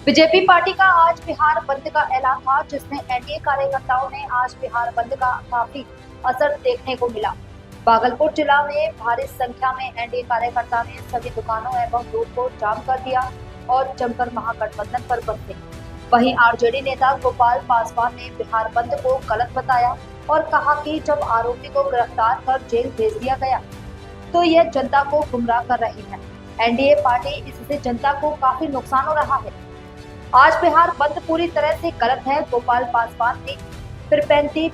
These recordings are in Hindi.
बीजेपी पार्टी का आज बिहार बंद का ऐलान था, जिसमें एनडीए कार्यकर्ताओं ने आज बिहार बंद का काफी असर देखने को मिला। भागलपुर जिला में भारी संख्या में एनडीए कार्यकर्ता ने सभी दुकानों एवं रोड को जाम कर दिया और जमकर महागठबंधन पर बरसे। वहीं आरजेडी नेता गोपाल पासवान ने बिहार बंद को गलत बताया और कहा कि जब आरोपी को गिरफ्तार कर जेल भेज दिया गया तो यह जनता को गुमराह कर रही है। एनडीए पार्टी इससे जनता को काफी नुकसान हो रहा है। आज बिहार बंद पूरी तरह से गलत है। गोपाल पासवान ने फिर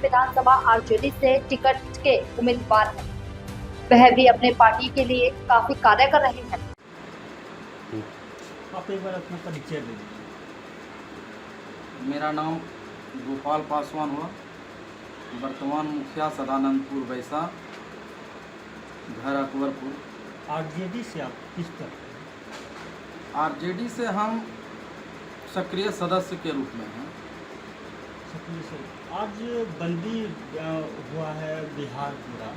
विधानसभा आरजेडी से टिकट के उम्मीदवार हैं। वह भी अपने पार्टी के लिए काफी कार्य कर रहे हैं। आप एक बार अपना परिचय दे दीजिए। मेरा नाम गोपाल पासवान हुआ, वर्तमान मुखिया सदानंदपुर वैसा, घर अकबरपुर। आरजेडी से आप किस तरह? आरजेडी से हम सक्रिय सदस्य के रूप में हैं। सक्रिय से आज बंदी हुआ है बिहार पूरा,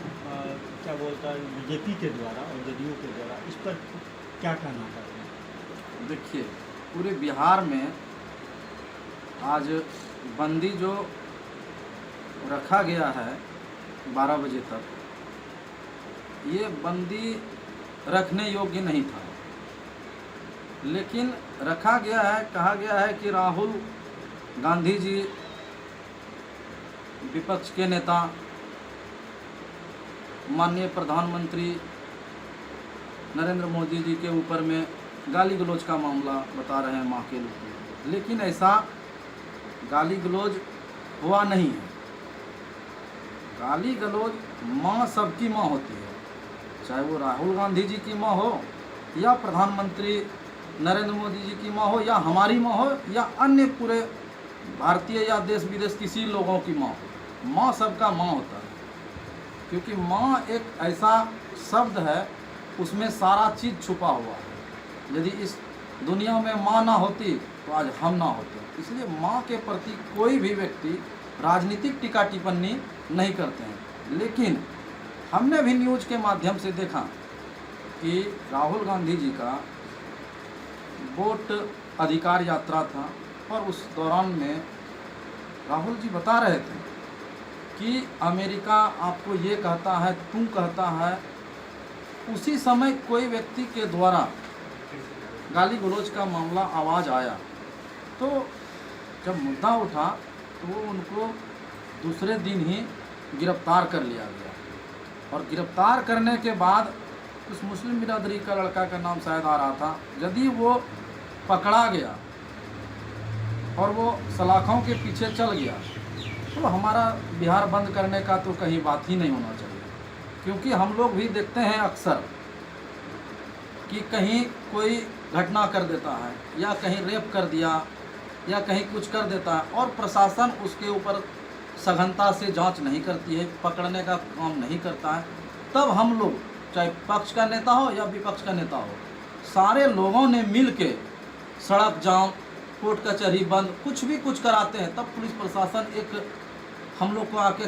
क्या बोलता है बीजेपी के द्वारा और जदयू के द्वारा, इस पर क्या कहना चाहते हैं? देखिए, पूरे बिहार में आज बंदी जो रखा गया है 12 बजे तक, ये बंदी रखने योग्य नहीं था, लेकिन रखा गया है। कहा गया है कि राहुल गांधी जी विपक्ष के नेता, माननीय प्रधानमंत्री नरेंद्र मोदी जी के ऊपर में गाली गलौज का मामला बता रहे हैं माँ के रूप में, लेकिन ऐसा गाली गलौज हुआ नहीं है। गाली गलौज माँ सबकी माँ होती है, चाहे वो राहुल गांधी जी की माँ हो या प्रधानमंत्री नरेंद्र मोदी जी की माँ हो या हमारी माँ हो या अन्य पूरे भारतीय या देश विदेश किसी लोगों की माँ हो। माँ सबका माँ होता है, क्योंकि माँ एक ऐसा शब्द है, उसमें सारा चीज़ छुपा हुआ है। यदि इस दुनिया में माँ ना होती तो आज हम ना होते। इसलिए माँ के प्रति कोई भी व्यक्ति राजनीतिक टीका टिप्पणी नहीं करते हैं। लेकिन हमने भी न्यूज़ के माध्यम से देखा कि राहुल गांधी जी का वोट अधिकार यात्रा था और उस दौरान में राहुल जी बता रहे थे कि अमेरिका आपको ये कहता है, तू कहता है। उसी समय कोई व्यक्ति के द्वारा गाली गलौज का मामला आवाज़ आया, तो जब मुद्दा उठा तो वो उनको दूसरे दिन ही गिरफ्तार कर लिया गया। और गिरफ्तार करने के बाद उस मुस्लिम बिरादरी का लड़का का नाम शायद आ रहा था, यदि वो पकड़ा गया और वो सलाखों के पीछे चल गया तो हमारा बिहार बंद करने का तो कहीं बात ही नहीं होना चाहिए। क्योंकि हम लोग भी देखते हैं अक्सर कि कहीं कोई घटना कर देता है या कहीं रेप कर दिया या कहीं कुछ कर देता है और प्रशासन उसके ऊपर सघनता से जांच नहीं करती है, पकड़ने का काम नहीं करता है। तब हम लोग, चाहे पक्ष का नेता हो या विपक्ष का नेता हो, सारे लोगों ने मिल के सड़क जाम, कोर्ट कचहरी बंद, कुछ भी कुछ कराते हैं। तब पुलिस प्रशासन एक हम लोग को आके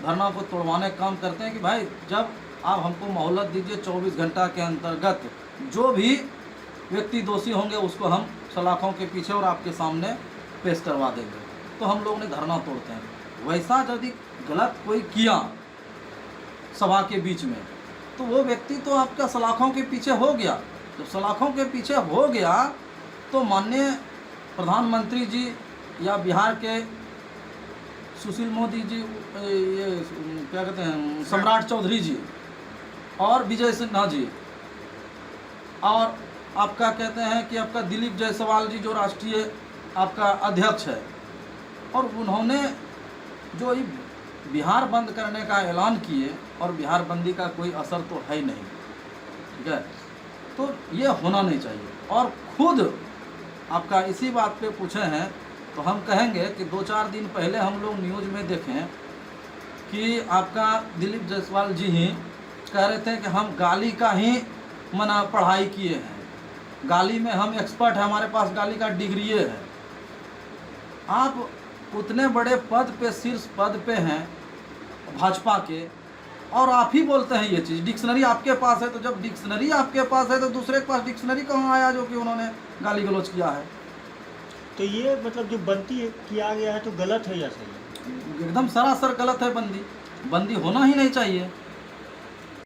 धरना को तोड़वाने का काम करते हैं कि भाई जब आप हमको मोहलत दीजिए, 24 घंटा के अंतर्गत जो भी व्यक्ति दोषी होंगे उसको हम सलाखों के पीछे और आपके सामने पेश करवा देंगे। तो हम लोग ने धरना तोड़ते हैं। वैसा यदि गलत कोई किया सभा के बीच में तो वो व्यक्ति तो आपका सलाखों के पीछे हो गया। जब सलाखों के पीछे हो गया तो माननीय प्रधानमंत्री जी या बिहार के सुशील मोदी जी, ये क्या कहते हैं, सम्राट चौधरी जी और विजय सिन्हा जी, और आपका कहते हैं कि आपका दिलीप जायसवाल जी जो राष्ट्रीय आपका अध्यक्ष है, और उन्होंने जो बिहार बंद करने का ऐलान किए और बिहार बंदी का कोई असर तो है ही नहीं, ठीक है। तो ये होना नहीं चाहिए। और खुद आपका इसी बात पे पूछे हैं तो हम कहेंगे कि 2-4 दिन पहले हम लोग न्यूज़ में देखें कि आपका दिलीप जायसवाल जी ही कह रहे थे कि हम गाली का ही पढ़ाई किए हैं, गाली में हम एक्सपर्ट हैं, हमारे पास गाली का डिग्री है। आप उतने बड़े पद पे, शीर्ष पद पे हैं भाजपा के, और आप ही बोलते हैं ये चीज़। डिक्शनरी आपके पास है, तो जब डिक्शनरी आपके पास है तो दूसरे के पास डिक्शनरी कहाँ आया जो कि उन्होंने गाली गलौज किया है? तो ये मतलब जो बंदी किया गया है तो गलत है या सही है? एकदम सरासर गलत है बंदी होना ही नहीं चाहिए।